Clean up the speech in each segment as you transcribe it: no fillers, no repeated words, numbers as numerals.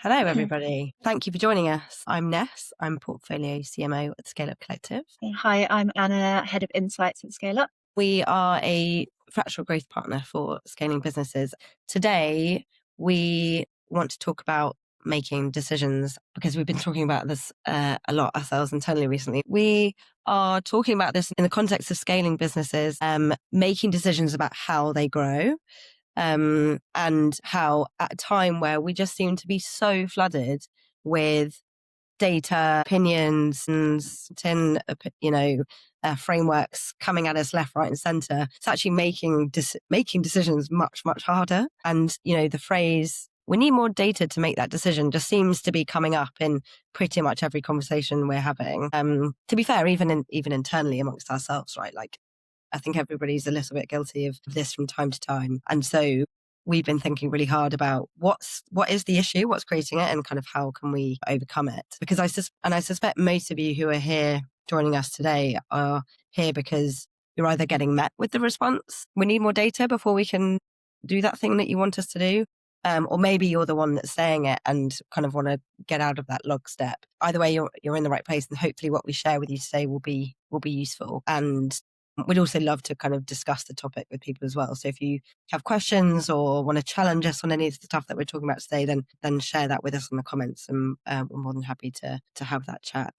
Hello, everybody. Thank you for joining us. I'm Ness. I'm Portfolio CMO at Scale Up Collective. Hi, I'm Anna, Head of Insights at Scale Up. We are a fractional growth partner for scaling businesses. Today, we want to talk about making decisions because we've been talking about this a lot ourselves internally recently. We are talking about this in the context of scaling businesses, making decisions about how they grow. And how at a time where we just seem to be so flooded with data, opinions, and frameworks coming at us left, right, and center, it's actually making decisions much, much harder. And the phrase "we need more data to make that decision" just seems to be coming up in pretty much every conversation we're having. To be fair, even internally amongst ourselves, right? Like, I think everybody's a little bit guilty of this from time to time. And so we've been thinking really hard about what is the issue, what's creating it, and kind of how can we overcome it. Because I suspect most of you who are here joining us today are here because you're either getting met with the response, "we need more data before we can do that thing that you want us to do," or maybe you're the one that's saying it and kind of want to get out of that lockstep. Either way, you're in the right place, and hopefully what we share with you today will be useful. And we'd also love to kind of discuss the topic with people as well. So if you have questions or want to challenge us on any of the stuff that we're talking about today, then share that with us in the comments, and we're more than happy to have that chat.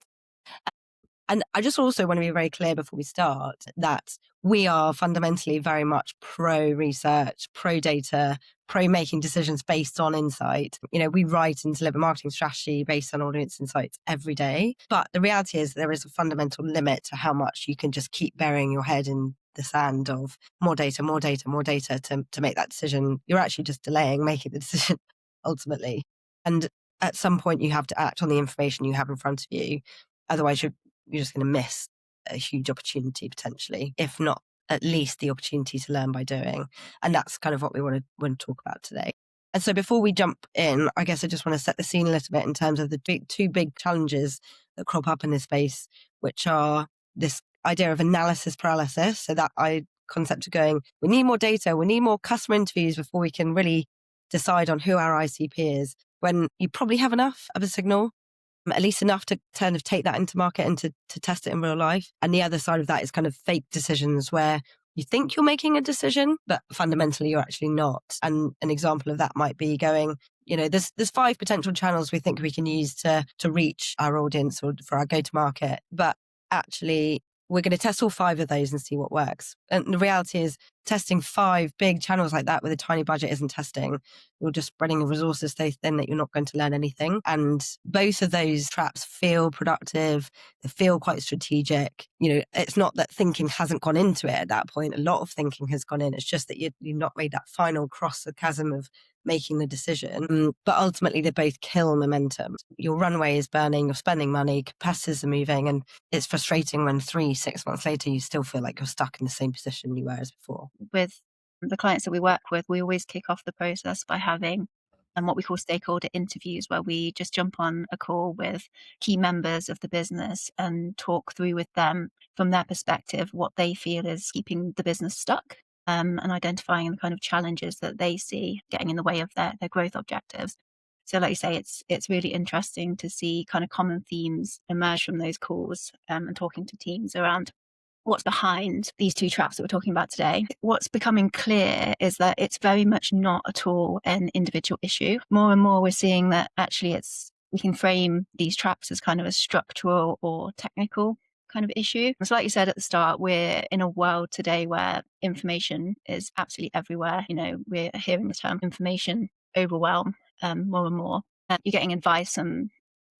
And I just also want to be very clear before we start that we are fundamentally very much pro research, pro data, pro making decisions based on insight. We write and deliver marketing strategy based on audience insights every day. But the reality is there is a fundamental limit to how much you can just keep burying your head in the sand of more data, more data, more data to make that decision. You're actually just delaying making the decision ultimately. And at some point you have to act on the information you have in front of you. Otherwise you're just going to miss a huge opportunity potentially, if not at least the opportunity to learn by doing. And that's kind of what we want to talk about today. And so before we jump in, I guess I just want to set the scene a little bit in terms of the two big challenges that crop up in this space, which are this idea of analysis paralysis. So that concept of going, we need more data, we need more customer interviews before we can really decide on who our ICP is, when you probably have enough of a signal, at least enough to kind of take that into market and to test it in real life. And the other side of that is kind of fake decisions where you think you're making a decision, but fundamentally you're actually not. And an example of that might be going, there's 5 potential channels we think we can use to reach our audience or for our go-to-market. But actually, we're going to test all 5 of those and see what works. And the reality is testing 5 big channels like that with a tiny budget isn't testing. You're just spreading your resources so thin that you're not going to learn anything. And both of those traps feel productive. They feel quite strategic. It's not that thinking hasn't gone into it at that point. A lot of thinking has gone in. It's just that you've not made that final cross the chasm of making the decision. But ultimately, they both kill momentum. Your runway is burning, you're spending money, competitors are moving, and it's frustrating when 3-6 months later, you still feel like you're stuck in the same position you were as before. With the clients that we work with, we always kick off the process by having what we call stakeholder interviews, where we just jump on a call with key members of the business and talk through with them from their perspective what they feel is keeping the business stuck, and identifying the kind of challenges that they see getting in the way of their growth objectives. So like you say, it's really interesting to see kind of common themes emerge from those calls, and talking to teams around what's behind these 2 traps that we're talking about today. What's becoming clear is that it's very much not at all an individual issue. More and more we're seeing that actually we can frame these traps as kind of a structural or technical kind of issue. And so like you said at the start, we're in a world today where information is absolutely everywhere. We're hearing the term information overwhelm more and more. You're getting advice from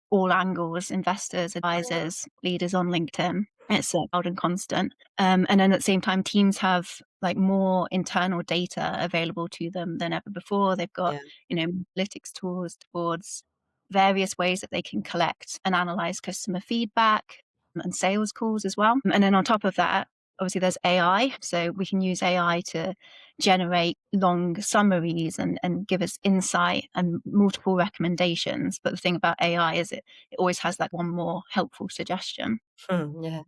all angles, investors, advisors, leaders on LinkedIn. It's loud and constant. And then at the same time, teams have like more internal data available to them than ever before. They've got, analytics tools towards various ways that they can collect and analyze customer feedback and sales calls as well. And then on top of that, obviously there's AI. So we can use AI to generate long summaries and give us insight and multiple recommendations. But the thing about AI is it always has like one more helpful suggestion. Yeah.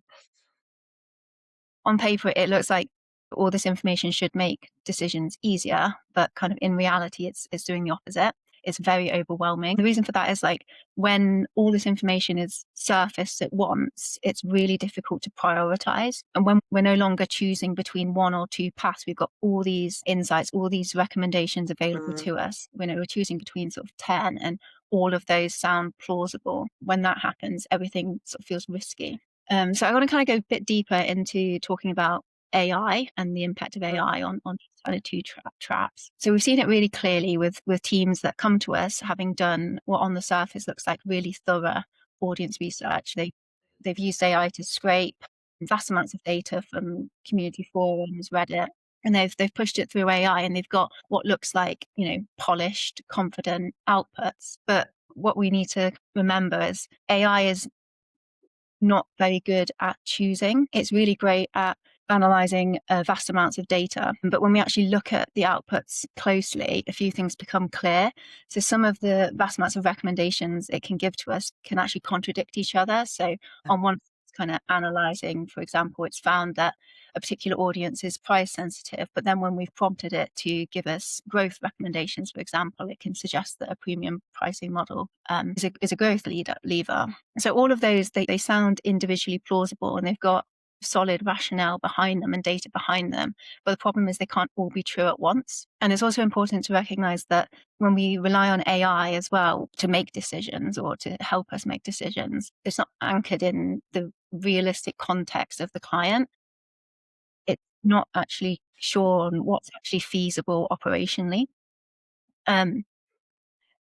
On paper, it looks like all this information should make decisions easier, but kind of in reality, it's doing the opposite. it's very overwhelming. The reason for that is like when all this information is surfaced at once, it's really difficult to prioritize. And when we're no longer choosing between one or two paths, we've got all these insights, all these recommendations available to us. We're choosing between sort of 10, and all of those sound plausible. When that happens, everything sort of feels risky. So I want to kind of go a bit deeper into talking about AI and the impact of AI on these kind of two traps. So we've seen it really clearly with teams that come to us having done what on the surface looks like really thorough audience research. They've used AI to scrape vast amounts of data from community forums, Reddit, and they've pushed it through AI, and they've got what looks like, polished, confident outputs. But what we need to remember is AI is not very good at choosing. It's really great at analyzing vast amounts of data. But when we actually look at the outputs closely, a few things become clear. So some of the vast amounts of recommendations it can give to us can actually contradict each other. So on one kind of analyzing, for example, it's found that a particular audience is price sensitive, but then when we've prompted it to give us growth recommendations, for example, it can suggest that a premium pricing model is a growth lever. So all of those, they sound individually plausible, and they've got solid rationale behind them and data behind them. But the problem is they can't all be true at once. And it's also important to recognize that when we rely on AI as well to make decisions or to help us make decisions, it's not anchored in the realistic context of the client. It's not actually sure on what's actually feasible operationally. And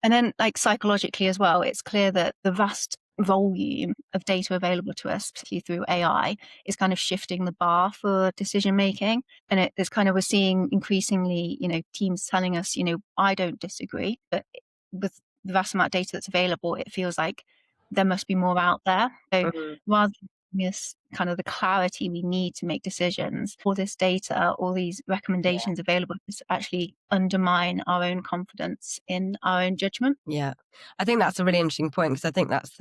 then, like, psychologically as well, it's clear that the vast volume of data available to us, particularly through AI, is kind of shifting the bar for decision making. And it's kind of, we're seeing increasingly, teams telling us, I don't disagree, but with the vast amount of data that's available, it feels like there must be more out there. So rather than this kind of the clarity we need to make decisions, all this data, all these recommendations available to actually undermine our own confidence in our own judgment. Yeah, I think that's a really interesting point, because I think that's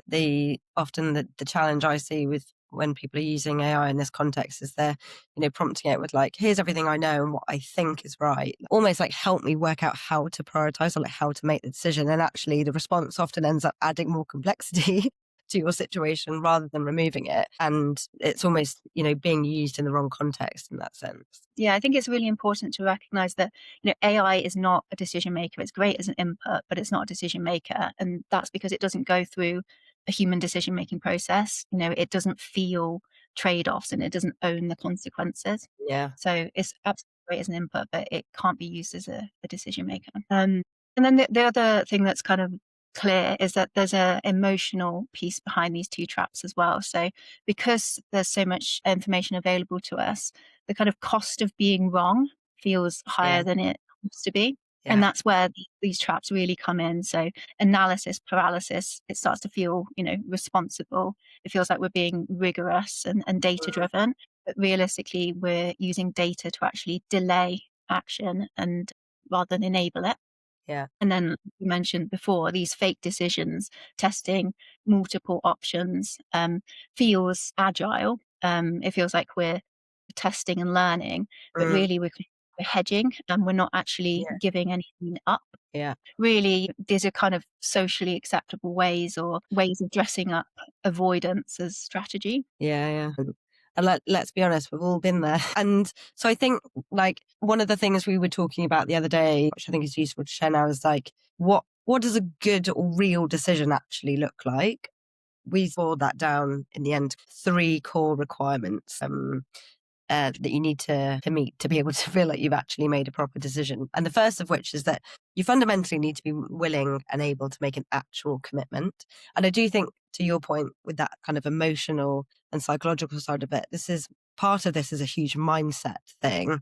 often the challenge I see with when people are using AI in this context is they're, prompting it with like, here's everything I know and what I think is right. Almost like, help me work out how to prioritize or like how to make the decision. And actually the response often ends up adding more complexity to your situation rather than removing it. And it's almost, being used in the wrong context in that sense. Yeah, I think it's really important to recognize that, AI is not a decision maker. It's great as an input, but it's not a decision maker. And that's because it doesn't go through a human decision making process. It doesn't feel trade-offs, and it doesn't own the consequences. Yeah. So it's absolutely great as an input, but it can't be used as a decision maker. And then the other thing that's kind of clear is that there's an emotional piece behind these two traps as well. So because there's so much information available to us, the kind of cost of being wrong feels higher than it used to be. Yeah. And that's where these traps really come in. So analysis paralysis, it starts to feel, responsible. It feels like we're being rigorous and data driven, but realistically, we're using data to actually delay action and rather than enable it. Yeah. And then you mentioned before, these fake decisions, testing multiple options, feels agile. It feels like we're testing and learning, but really we're hedging, and we're not actually giving anything up. Yeah. Really, these are kind of socially acceptable ways of dressing up avoidance as strategy. Yeah. And let's be honest, we've all been there. And so I think, like, one of the things we were talking about the other day, which I think is useful to share now, is like, what does a good or real decision actually look like? We boiled that down in the end, 3 core requirements that you need to meet to be able to feel like you've actually made a proper decision. And the first of which is that you fundamentally need to be willing and able to make an actual commitment. And I do think, to your point, with that kind of emotional and psychological side of it, part of this is a huge mindset thing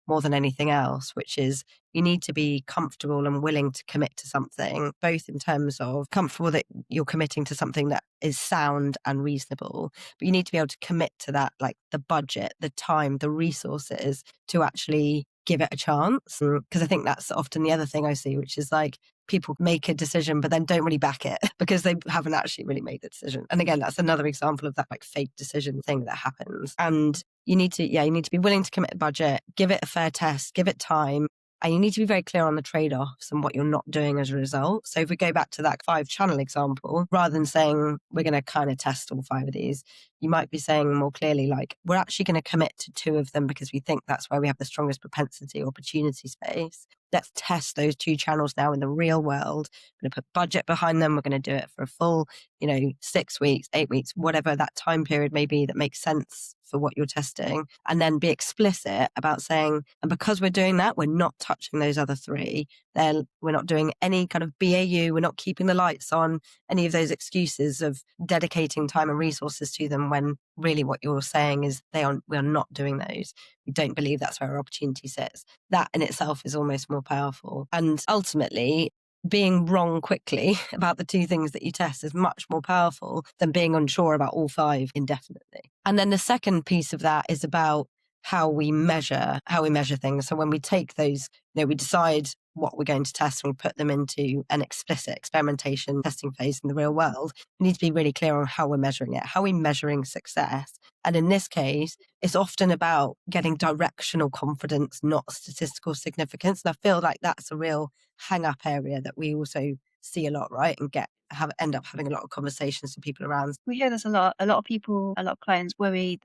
more than anything else, which is you need to be comfortable and willing to commit to something, both in terms of comfortable that you're committing to something that is sound and reasonable, but you need to be able to commit to that, like the budget, the time, the resources to actually give it a chance. Because I think that's often the other thing I see, which is like people make a decision but then don't really back it because they haven't actually really made the decision. And again, that's another example of that like fake decision thing that happens. And you need to be willing to commit a budget, give it a fair test, give it time, And you need to be very clear on the trade-offs and what you're not doing as a result. So if we go back to that 5-channel example, rather than saying we're going to kind of test all 5 of these, you might be saying more clearly, like, we're actually going to commit to 2 of them because we think that's where we have the strongest propensity, opportunity space. Let's test those 2 channels now in the real world. We're going to put budget behind them. We're going to do it for a full, 6 weeks, 8 weeks, whatever that time period may be that makes sense for what you're testing, and then be explicit about saying, and because we're doing that, we're not touching those other 3. Then we're not doing any kind of BAU. We're not keeping the lights on, any of those excuses of dedicating time and resources to them, when really what you're saying is we're not doing those. We don't believe that's where our opportunity sits. That in itself is almost more powerful. And ultimately, being wrong quickly about the 2 things that you test is much more powerful than being unsure about all 5 indefinitely. And then the second piece of that is about how we measure things. So when we take those, we decide what we're going to test and we put them into an explicit experimentation testing phase in the real world, we need to be really clear on how we're measuring it, how we're measuring success. And in this case, it's often about getting directional confidence, not statistical significance. And I feel like that's a real hang-up area that we also see a lot, right? And end up having a lot of conversations with people around. We hear this a lot. A lot of people, a lot of clients worry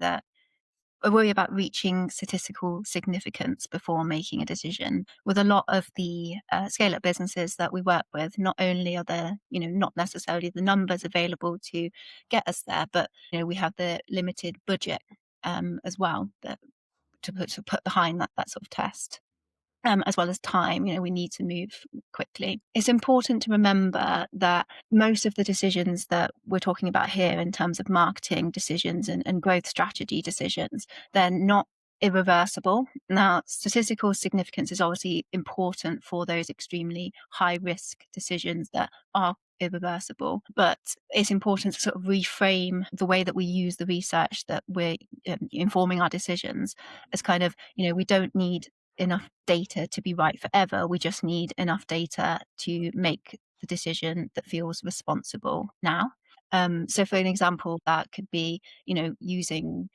about reaching statistical significance before making a decision. With a lot of the scale-up businesses that we work with, not only are there, not necessarily the numbers available to get us there, but we have the limited budget as well that to put behind that sort of test. As well as time, we need to move quickly. It's important to remember that most of the decisions that we're talking about here in terms of marketing decisions and growth strategy decisions, they're not irreversible. Now, statistical significance is obviously important for those extremely high risk decisions that are irreversible, but it's important to sort of reframe the way that we use the research that we're informing our decisions as kind of, we don't need enough data to be right forever. We just need enough data to make the decision that feels responsible now. So for an example, that could be, using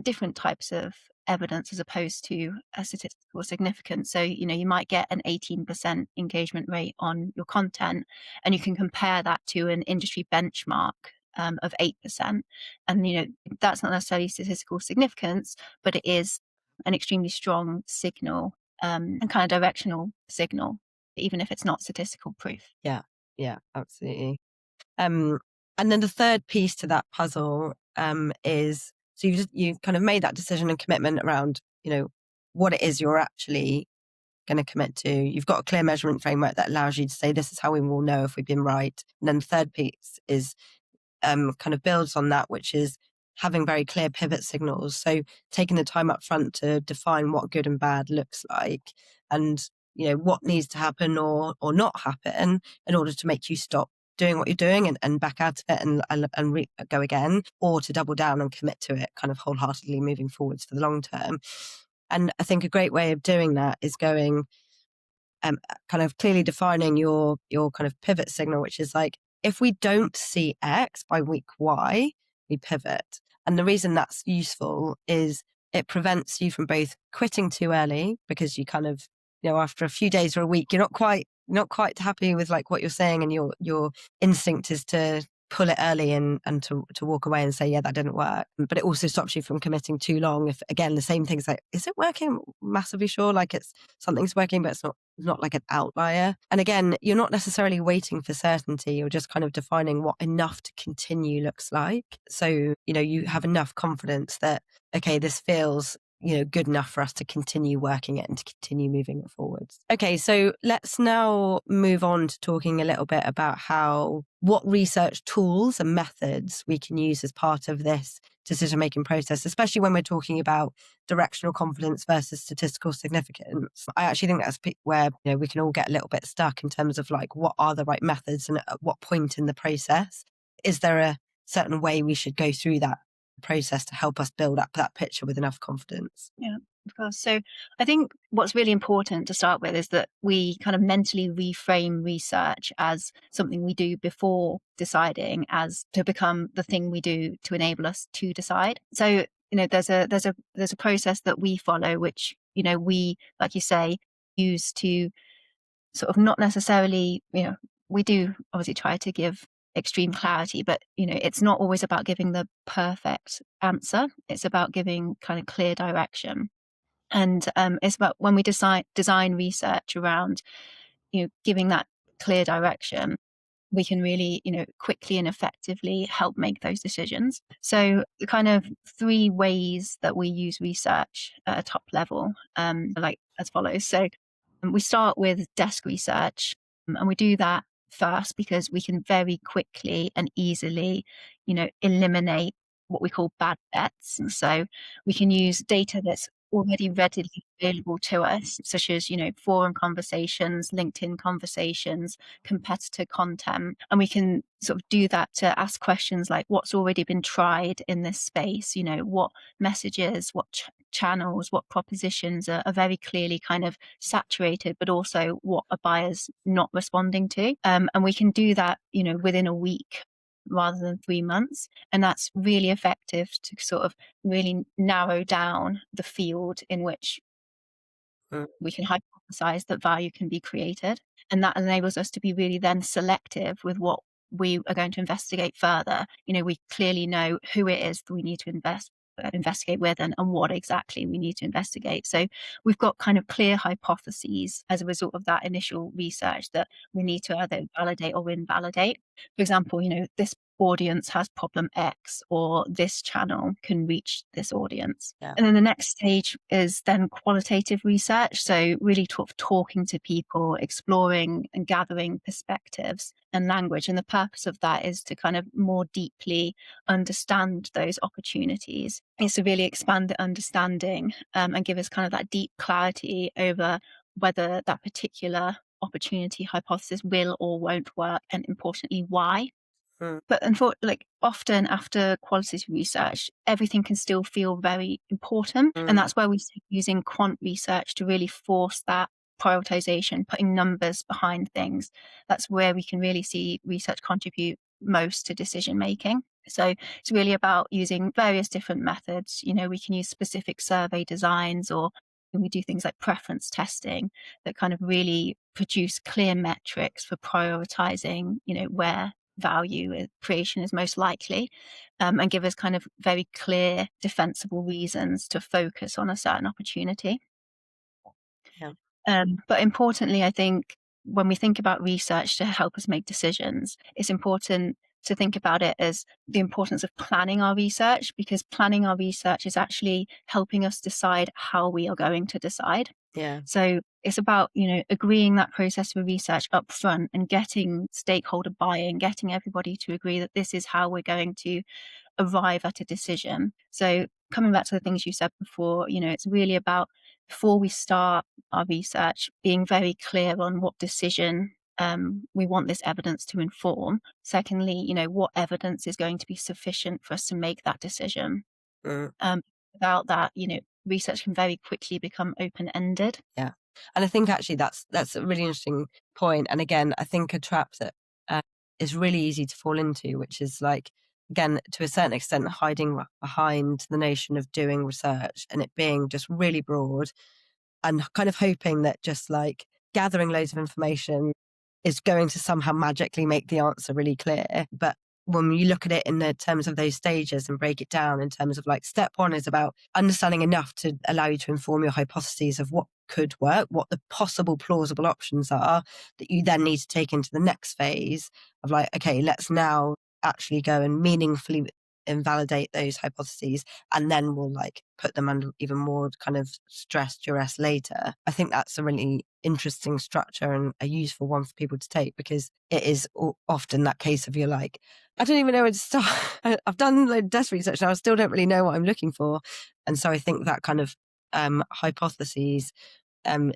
different types of evidence as opposed to a statistical significance. So, you might get an 18% engagement rate on your content, and you can compare that to an industry benchmark of 8%. And, that's not necessarily statistical significance, but it is an extremely strong signal and kind of directional signal, even if it's not statistical proof. Yeah, absolutely. And then the third piece to that puzzle is, so you kind of made that decision and commitment around, what it is you're actually going to commit to. You've got a clear measurement framework that allows you to say, this is how we will know if we've been right. And then the third piece is kind of builds on that, which is having very clear pivot signals. So taking the time up front to define what good and bad looks like, and what needs to happen or not happen in order to make you stop doing what you're doing and back out of it and go again, or to double down and commit to it kind of wholeheartedly moving forwards for the long term. And I think a great way of doing that is going kind of clearly defining your kind of pivot signal, which is like, if we don't see X by week Y, we pivot. And the reason that's useful is it prevents you from both quitting too early, because you kind of, after a few days or a week, you're not quite happy with like what you're saying, and your instinct is to pull it early and to walk away and say, yeah, that didn't work. But it also stops you from committing too long. If again, the same thing's like, is it working? Massively sure, like something's working, but it's not like an outlier. And again, you're not necessarily waiting for certainty. You're just kind of defining what enough to continue looks like. So, you have enough confidence that, okay, this feels good enough for us to continue working it and to continue moving it forwards. Okay, so let's now move on to talking a little bit about what research tools and methods we can use as part of this decision-making process, especially when we're talking about directional confidence versus statistical significance. I actually think that's where we can all get a little bit stuck in terms of like, what are the right methods and at what point in the process is there a certain way we should go through that process to help us build up that picture with enough confidence. Yeah, of course. So I think what's really important to start with is that we kind of mentally reframe research as something we do before deciding, as to become the thing we do to enable us to decide. So, there's a process that we follow, which, we, like you say, use to sort of not necessarily, we do obviously try to give extreme clarity, but it's not always about giving the perfect answer. It's about giving kind of clear direction. And it's about when we design research around, giving that clear direction, we can really, quickly and effectively help make those decisions. So the kind of three ways that we use research at a top level, like as follows. So we start with desk research, and we do that first because we can very quickly and easily, eliminate what we call bad bets. And so we can use data that's already readily available to us, such as, forum conversations, LinkedIn conversations, competitor content. And we can sort of do that to ask questions like what's already been tried in this space, what messages, what channels, what propositions are very clearly kind of saturated, but also what a buyer's not responding to. And we can do that, within a week rather than 3 months. And that's really effective to sort of really narrow down the field in which Mm. we can hypothesize that value can be created. And that enables us to be really then selective with what we are going to investigate further. We clearly know who it is that we need to investigate with and what exactly we need to investigate. So we've got kind of clear hypotheses as a result of that initial research that we need to either validate or invalidate. For example, this audience has problem X, or this channel can reach this audience. Yeah. And then the next stage is then qualitative research. So really talking to people, exploring and gathering perspectives and language. And the purpose of that is to kind of more deeply understand those opportunities. It's to really expand the understanding and give us kind of that deep clarity over whether that particular opportunity hypothesis will or won't work, and importantly, why. Mm. But unfortunately, like often after qualitative research, everything can still feel very important. And that's where we start using quant research to really force that prioritization, putting numbers behind things. That's where we can really see research contribute most to decision making. So it's really about using various different methods. We can use specific survey designs, or we do things like preference testing that kind of really produce clear metrics for prioritizing, where value creation is most likely, and give us kind of very clear, defensible reasons to focus on a certain opportunity. Yeah. But importantly, I think when we think about research to help us make decisions, it's important to think about it as the importance of planning our research, because planning our research is actually helping us decide how we are going to decide. Yeah. So it's about, agreeing that process for research up front and getting stakeholder buy-in, getting everybody to agree that this is how we're going to arrive at a decision. So coming back to the things you said before, it's really about, before we start our research, being very clear on what decision we want this evidence to inform. Secondly, what evidence is going to be sufficient for us to make that decision. Mm. Without that, research can very quickly become open-ended. Yeah. And I think actually that's a really interesting point. And again, I think a trap that is really easy to fall into, which is like, again, to a certain extent, hiding behind the notion of doing research and it being just really broad, and kind of hoping that just like gathering loads of information is going to somehow magically make the answer really clear. But when you look at it in the terms of those stages and break it down in terms of like, step one is about understanding enough to allow you to inform your hypotheses of what could work, what the possible plausible options are, that you then need to take into the next phase of like, okay, let's now actually go and meaningfully invalidate those hypotheses, and then we'll like put them under even more kind of stress, duress later. I think that's a really interesting structure and a useful one for people to take, because it is often that case of, you're like, I don't even know where to start. I've done loads of desk research now, I still don't really know what I'm looking for. And so I think that kind of hypotheses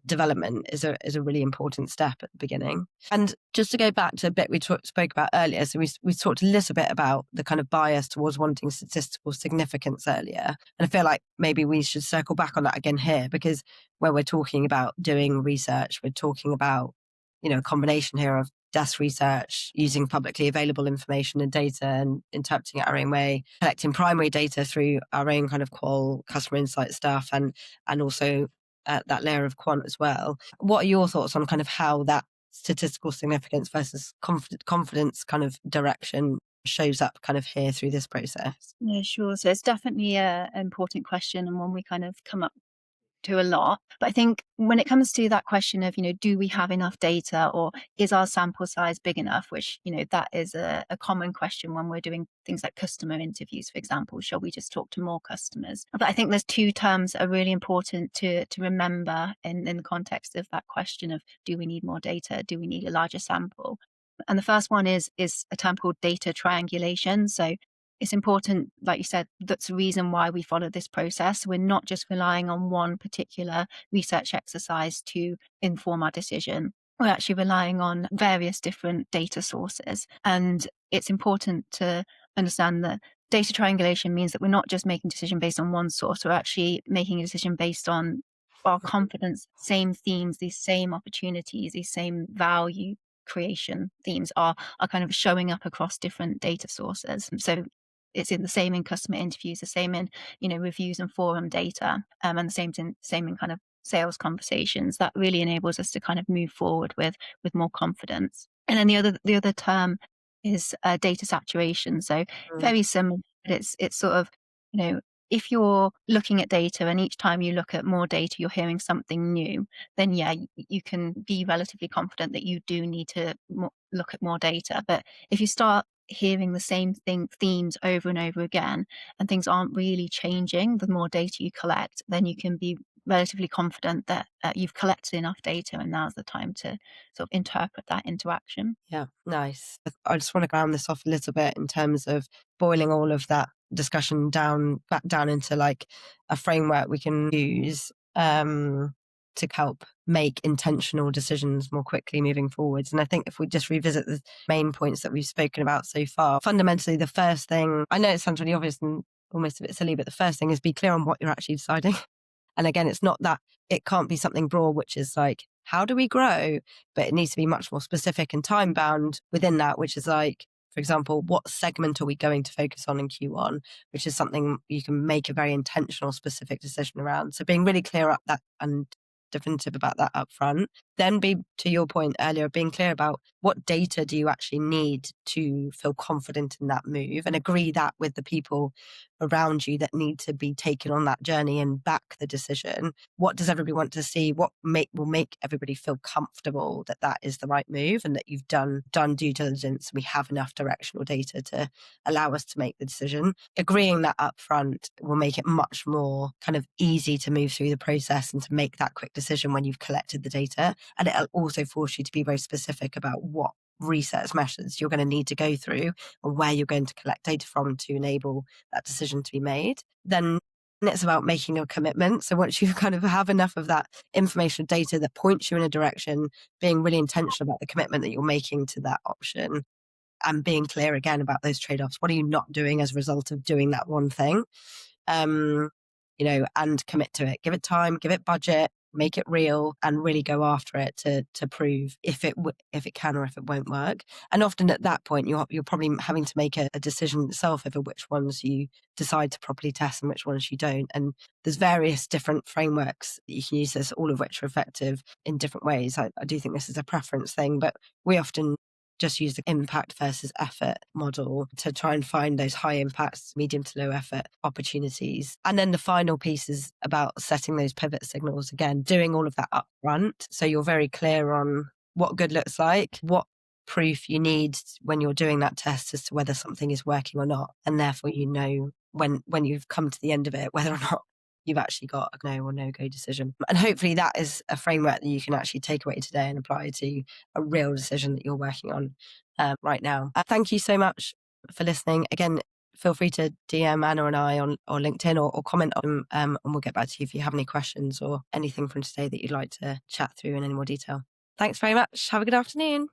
development is a really important step at the beginning. And just to go back to a bit we spoke about earlier, so we talked a little bit about the kind of bias towards wanting statistical significance earlier, and I feel like maybe we should circle back on that again here, because when we're talking about doing research, we're talking about, a combination here of desk research, using publicly available information and data and interpreting it our own way, collecting primary data through our own kind of qual customer insight stuff, and also that layer of quant as well. What are your thoughts on kind of how that statistical significance versus confidence kind of direction shows up kind of here through this process? Yeah, sure. So it's definitely an important question, and one we kind of come up to a lot. But I think when it comes to that question of, do we have enough data, or is our sample size big enough? Which, that is a common question when we're doing things like customer interviews, for example. Shall we just talk to more customers? But I think there's two terms that are really important to remember in the context of that question of, do we need more data? Do we need a larger sample? And the first one is a term called data triangulation. So it's important, like you said, that's the reason why we follow this process. We're not just relying on one particular research exercise to inform our decision. We're actually relying on various different data sources. And it's important to understand that data triangulation means that we're not just making a decision based on one source, we're actually making a decision based on our confidence, same themes, these same opportunities, these same value creation themes are kind of showing up across different data sources. So it's in the same in customer interviews, the same in, reviews and forum data, and the same in kind of sales conversations. That really enables us to kind of move forward with more confidence. And then the other term is data saturation. So Mm. very similar, but it's sort of, if you're looking at data and each time you look at more data, you're hearing something new, then yeah, you can be relatively confident that you do need to look at more data. But if you start hearing the same themes over and over again, and things aren't really changing the more data you collect, then you can be relatively confident that you've collected enough data and now's the time to sort of interpret that into action. Yeah, nice. I just want to ground this off a little bit in terms of boiling all of that discussion back down into like a framework we can use to help make intentional decisions more quickly moving forwards. And I think if we just revisit the main points that we've spoken about so far, fundamentally, the first thing, I know it sounds really obvious and almost a bit silly, but the first thing is be clear on what you're actually deciding. And again, it's not that it can't be something broad, which is like, how do we grow? But it needs to be much more specific and time bound within that, which is like, for example, what segment are we going to focus on in Q1, which is something you can make a very intentional, specific decision around. So being really clear up that and definitive about that up front. Then be, to your point earlier, being clear about what data do you actually need to feel confident in that move, and agree that with the people around you that need to be taken on that journey and back the decision. What does everybody want to see? What will make everybody feel comfortable that that is the right move and that you've done due diligence and we have enough directional data to allow us to make the decision? Agreeing that up front will make it much more kind of easy to move through the process and to make that quick decision when you've collected the data. And it'll also force you to be very specific about what research methods you're going to need to go through or where you're going to collect data from to enable that decision to be made. Then it's about making a commitment. So once you kind of have enough of that information data that points you in a direction, being really intentional about the commitment that you're making to that option, and being clear again about those trade-offs. What are you not doing as a result of doing that one thing? And commit to it. Give it time, give it budget, make it real, and really go after it to prove if it can or if it won't work. And often at that point, you're probably having to make a decision itself over which ones you decide to properly test and which ones you don't. And there's various different frameworks that you can use this, all of which are effective in different ways. I do think this is a preference thing, but we often just use the impact versus effort model to try and find those high impact, medium to low effort opportunities. And then the final piece is about setting those pivot signals, again, doing all of that up front. So you're very clear on what good looks like, what proof you need when you're doing that test as to whether something is working or not. And therefore, when you've come to the end of it, whether or not you've actually got a no or no go decision. And hopefully that is a framework that you can actually take away today and apply to a real decision that you're working on right now. Thank you so much for listening. Again, feel free to DM Anna and I on LinkedIn or comment on and we'll get back to you if you have any questions or anything from today that you'd like to chat through in any more detail. Thanks very much. Have a good afternoon.